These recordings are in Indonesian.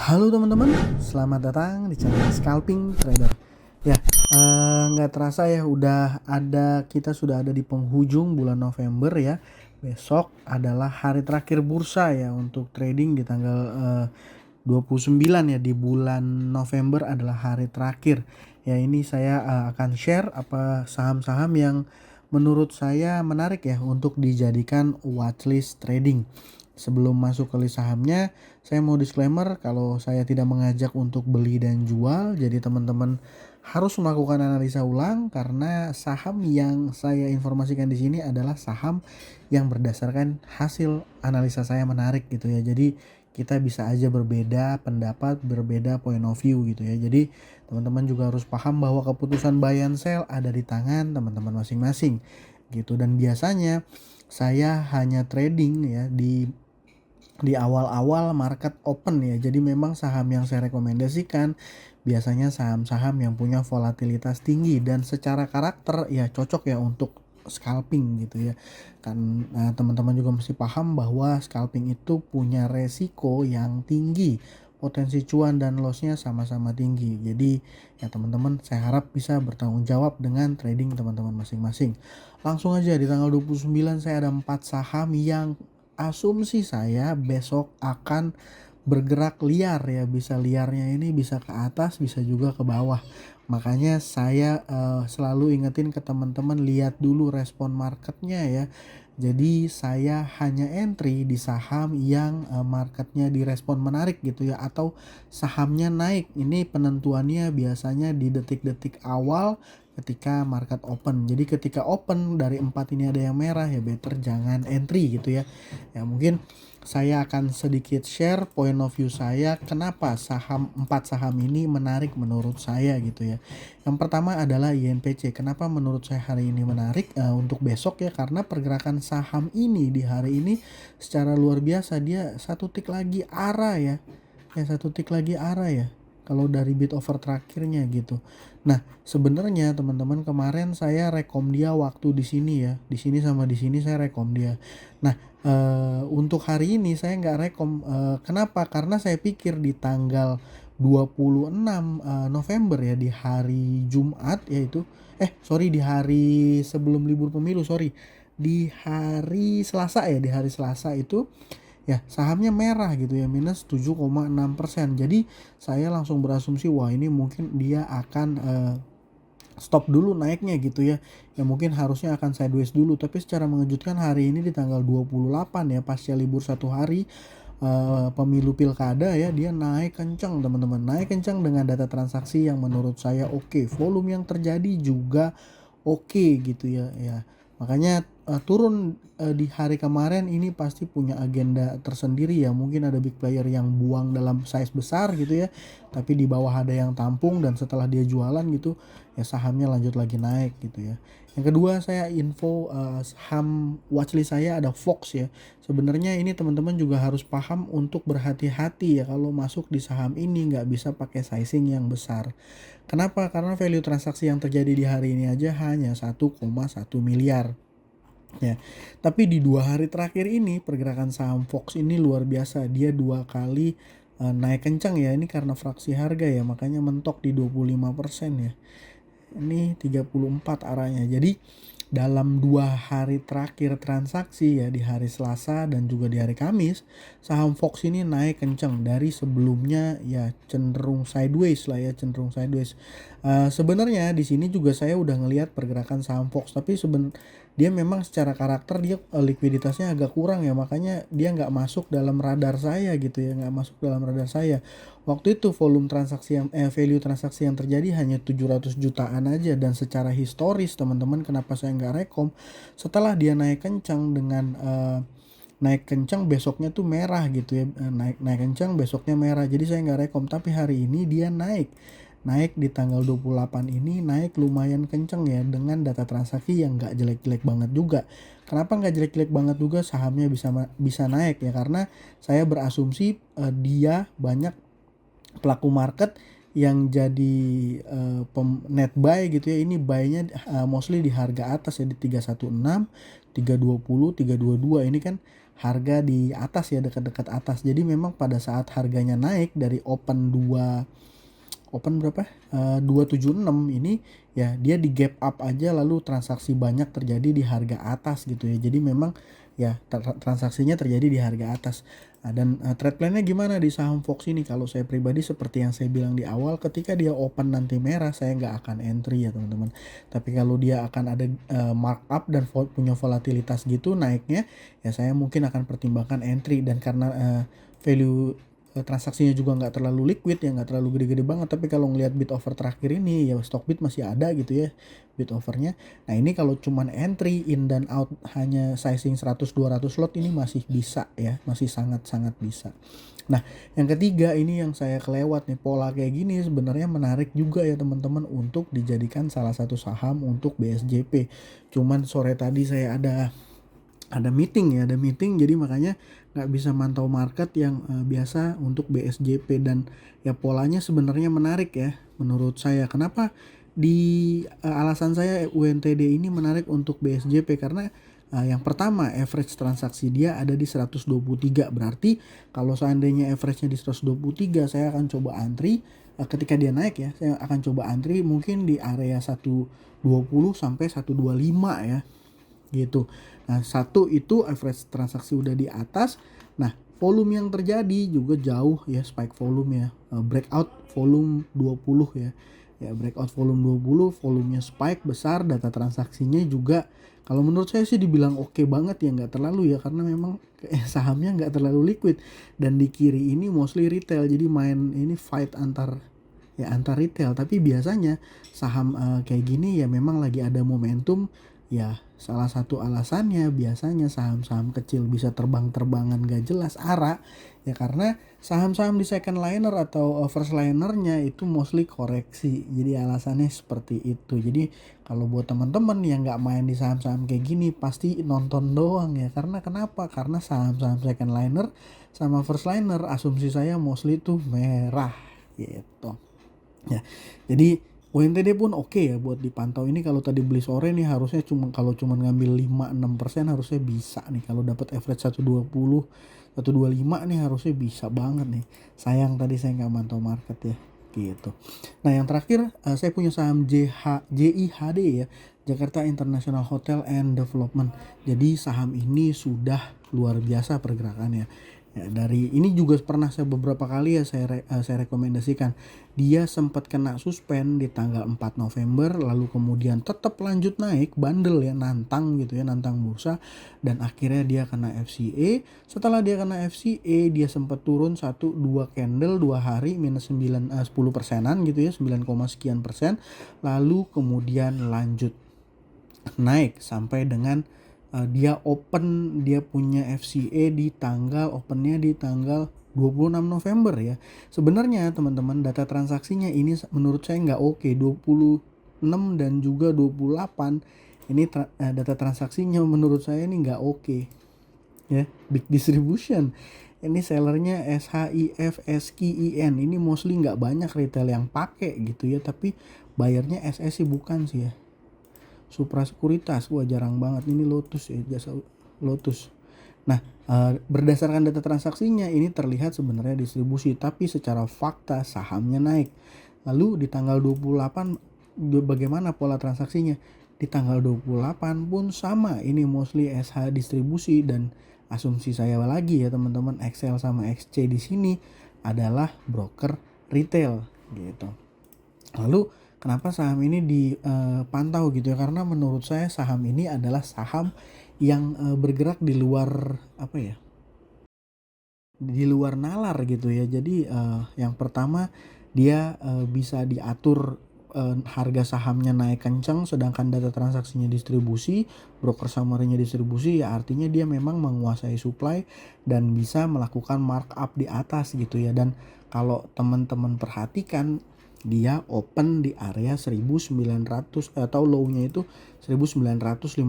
Halo teman-teman, selamat datang di channel Scalping Trader. Ya, nggak terasa ya, kita sudah ada di penghujung bulan November ya. Besok adalah hari terakhir bursa ya untuk trading di tanggal 29 ya, di bulan November adalah hari terakhir. Ya, ini saya akan share apa saham-saham yang menurut saya menarik ya untuk dijadikan watchlist trading. Sebelum masuk ke list sahamnya, saya mau disclaimer kalau saya tidak mengajak untuk beli dan jual. Jadi teman-teman harus melakukan analisa ulang karena saham yang saya informasikan di sini adalah saham yang berdasarkan hasil analisa saya menarik gitu ya. Jadi kita bisa aja berbeda pendapat, berbeda point of view gitu ya. Jadi teman-teman juga harus paham bahwa keputusan buy and sell ada di tangan teman-teman masing-masing gitu. Dan biasanya saya hanya trading ya di awal-awal market open ya. Jadi memang saham yang saya rekomendasikan biasanya saham-saham yang punya volatilitas tinggi dan secara karakter ya cocok ya untuk scalping gitu ya. Kan teman-teman juga mesti paham bahwa scalping itu punya resiko yang tinggi. Potensi cuan dan lossnya sama-sama tinggi. Jadi ya teman-teman saya harap bisa bertanggung jawab dengan trading teman-teman masing-masing. Langsung aja di tanggal 29 saya ada 4 saham yang asumsi saya besok akan bergerak liar ya. Bisa liarnya ini bisa ke atas, bisa juga ke bawah. Makanya saya selalu ingetin ke teman-teman, lihat dulu respon marketnya ya. Jadi saya hanya entry di saham yang marketnya direspon menarik gitu ya, atau sahamnya naik. Ini penentuannya biasanya di detik-detik awal ketika market open. Jadi ketika open dari 4 ini ada yang merah ya better jangan entry gitu ya. Ya mungkin saya akan sedikit share point of view saya kenapa 4 saham ini menarik menurut saya gitu ya. Yang pertama adalah INPC. Kenapa menurut saya hari ini menarik untuk besok ya, karena pergerakan saham ini di hari ini secara luar biasa. Dia satu tik lagi arah ya. Ya satu tik lagi arah ya kalau dari bid over terakhirnya gitu. Nah, sebenarnya teman-teman kemarin saya rekom dia waktu di sini ya. Di sini sama di sini saya rekom dia. Nah, untuk hari ini saya nggak rekom. Kenapa? Karena saya pikir di tanggal 26 November ya, di hari Jumat yaitu di hari sebelum libur pemilu, di hari Selasa ya, di hari Selasa itu ya sahamnya merah gitu ya, minus 7,6%. Jadi saya langsung berasumsi wah ini mungkin dia akan stop dulu naiknya gitu ya. Ya mungkin harusnya akan sideways dulu, tapi secara mengejutkan hari ini di tanggal 28 ya pasca libur satu hari pemilu pilkada ya, dia naik kencang teman-teman. Naik kencang dengan data transaksi yang menurut saya oke. Volume yang terjadi juga oke gitu ya. Ya makanya turun di hari kemarin ini pasti punya agenda tersendiri ya. Mungkin ada big player yang buang dalam size besar gitu ya, tapi di bawah ada yang tampung dan setelah dia jualan gitu ya sahamnya lanjut lagi naik gitu ya. Yang kedua saya info saham watchlist saya ada Fox ya. Sebenarnya ini teman-teman juga harus paham untuk berhati-hati ya kalau masuk di saham ini, nggak bisa pakai sizing yang besar. Kenapa? Karena value transaksi yang terjadi di hari ini aja hanya 1,1 miliar. Ya, tapi di 2 hari terakhir ini pergerakan saham Fox ini luar biasa. Dia 2 kali naik kencang ya. Ini karena fraksi harga ya, makanya mentok di 25% ya. Ini 34 arahnya. Jadi dalam 2 hari terakhir transaksi ya, di hari Selasa dan juga di hari Kamis, saham Fox ini naik kencang dari sebelumnya ya cenderung sideways lah ya, cenderung sideways. Sebenarnya di sini juga saya udah ngelihat pergerakan saham Fox, tapi dia memang secara karakter dia likuiditasnya agak kurang ya, makanya dia nggak masuk dalam radar saya gitu ya, nggak masuk dalam radar saya. Waktu itu volume transaksi yang value transaksi yang terjadi hanya 700 jutaan aja, dan secara historis teman-teman kenapa saya nggak rekom, setelah dia naik kencang dengan naik kencang besoknya tuh merah gitu ya, naik kencang besoknya merah, jadi saya nggak rekom. Tapi hari ini dia naik di tanggal 28 ini naik lumayan kenceng ya, dengan data transaksi yang nggak jelek-jelek banget juga. Kenapa nggak jelek-jelek banget juga sahamnya bisa naik ya, karena saya berasumsi dia banyak pelaku market yang jadi net buy gitu ya. Ini buy-nya mostly di harga atas ya, di 316, 320, 322. Ini kan harga di atas ya, dekat-dekat atas. Jadi memang pada saat harganya naik dari open berapa? 276 ini ya, dia di gap up aja lalu transaksi banyak terjadi di harga atas gitu ya. Jadi memang ya transaksinya terjadi di harga atas. Nah, dan trade plan-nya gimana di saham Fox ini? Kalau saya pribadi seperti yang saya bilang di awal, ketika dia open nanti merah, saya nggak akan entry ya teman-teman. Tapi kalau dia akan ada markup dan punya volatilitas gitu naiknya, ya saya mungkin akan pertimbangkan entry. Dan karena value transaksinya juga nggak terlalu liquid ya, nggak terlalu gede-gede banget. Tapi kalau ngelihat bid offer terakhir ini ya, stock bid masih ada gitu ya bid offernya. Nah ini kalau cuman entry in dan out hanya sizing 100-200 lot ini masih bisa ya, masih sangat-sangat bisa. Nah yang ketiga ini yang saya kelewat nih, pola kayak gini sebenarnya menarik juga ya teman-teman untuk dijadikan salah satu saham untuk BSJP. Cuman sore tadi saya ada meeting jadi makanya nggak bisa mantau market yang biasa untuk BSJP. Dan ya polanya sebenarnya menarik ya menurut saya. Kenapa alasan saya UNTD ini menarik untuk BSJP? Karena yang pertama, average transaksi dia ada di 123. Berarti kalau seandainya average-nya di 123, saya akan coba antri ketika dia naik ya. Saya akan coba antri mungkin di area 120 sampai 125 ya gitu. Nah, satu itu average transaksi udah di atas. Nah, volume yang terjadi juga jauh ya, spike volume ya. Breakout volume 20 ya. Ya, breakout volume 20, volumenya spike besar, data transaksinya juga kalau menurut saya sih dibilang oke banget ya, nggak terlalu ya, karena memang sahamnya nggak terlalu liquid. Dan di kiri ini mostly retail, jadi main ini fight antar retail. Tapi biasanya saham kayak gini ya memang lagi ada momentum. Ya salah satu alasannya biasanya saham-saham kecil bisa terbang-terbangan gak jelas arah ya, karena saham-saham di second liner atau first linernya itu mostly koreksi. Jadi alasannya seperti itu. Jadi kalau buat teman-teman yang gak main di saham-saham kayak gini pasti nonton doang ya. Karena kenapa? Karena saham-saham second liner sama first liner asumsi saya mostly tuh merah gitu ya. Jadi UNTD pun oke ya buat dipantau. Ini kalau tadi beli sore nih harusnya kalau cuma ngambil 5-6% harusnya bisa nih. Kalau dapat average 120, 125 nih harusnya bisa banget nih. Sayang tadi saya nggak mantau market ya gitu. Nah yang terakhir saya punya saham JIHD ya, Jakarta International Hotel and Development. Jadi saham ini sudah luar biasa pergerakannya. Ya, dari ini juga pernah saya beberapa kali ya saya rekomendasikan. Dia sempat kena suspend di tanggal 4 November, lalu kemudian tetap lanjut naik, bandel ya, nantang gitu ya, nantang bursa, dan akhirnya dia kena FCA. Setelah dia kena FCA, dia sempat turun 1-2 candle 2 hari minus 10 persenan gitu ya, 9, sekian persen. Lalu kemudian lanjut naik sampai dengan dia punya FCA di opennya di tanggal 26 November ya. Sebenarnya teman-teman data transaksinya ini menurut saya nggak oke. 26 dan juga 28 ini data transaksinya menurut saya ini nggak oke ya. Big distribution, ini sellernya SHIF SKIN, ini mostly nggak banyak retail yang pakai gitu ya, tapi bayarnya SS sih bukan sih ya. Supra Sekuritas, wah jarang banget. Ini Lotus ya, jasa Lotus. Nah, berdasarkan data transaksinya ini terlihat sebenarnya distribusi, tapi secara fakta sahamnya naik. Lalu di tanggal 28 bagaimana pola transaksinya? Di tanggal 28 pun sama, ini mostly SH distribusi. Dan asumsi saya lagi ya teman-teman, Excel sama XC di sini adalah broker retail gitu. Lalu kenapa saham ini dipantau gitu ya? Karena menurut saya saham ini adalah saham yang bergerak di luar di luar nalar gitu ya. Jadi yang pertama dia bisa diatur harga sahamnya naik kencang, sedangkan data transaksinya distribusi, broker summary-nya distribusi, ya artinya dia memang menguasai supply dan bisa melakukan markup di atas gitu ya. Dan kalau teman-teman perhatikan, dia open di area 1900 atau low-nya itu 1950,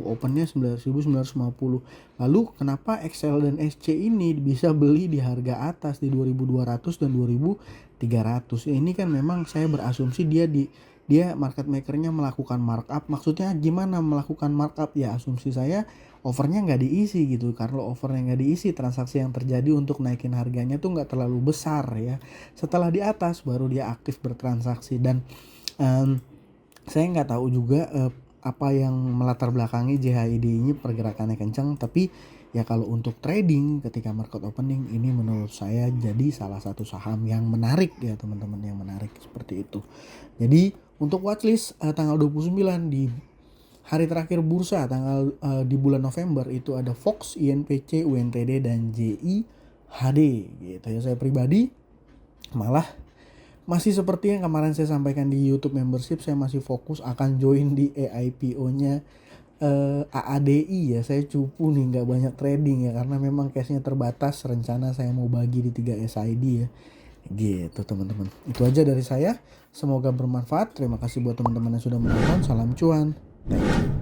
opennya 1950. Lalu kenapa XL dan SC ini bisa beli di harga atas di 2200 dan 2300? Ini kan memang saya berasumsi dia di dia market makernya melakukan markup. Maksudnya gimana melakukan markup? Ya asumsi saya overnya nggak diisi gitu. Kalau overnya nggak diisi, transaksi yang terjadi untuk naikin harganya tuh nggak terlalu besar ya. Setelah di atas baru dia aktif bertransaksi. Dan saya nggak tahu juga apa yang melatar belakangi JHID ini pergerakannya kencang, tapi ya kalau untuk trading ketika market opening ini menurut saya jadi salah satu saham yang menarik ya teman-teman, yang menarik seperti itu. Jadi untuk watchlist tanggal 29 di hari terakhir bursa di bulan November itu ada Fox, INPC, UNTD dan JIHD gitu ya. Saya pribadi malah masih seperti yang kemarin saya sampaikan di YouTube membership, saya masih fokus akan join di EIPO-nya AADI ya. Saya cupu nih, nggak banyak trading ya karena memang cashnya terbatas. Rencana saya mau bagi di 3 SID ya. Gitu teman-teman. Itu aja dari saya. Semoga bermanfaat. Terima kasih buat teman-teman yang sudah menonton. Salam cuan. Thank you.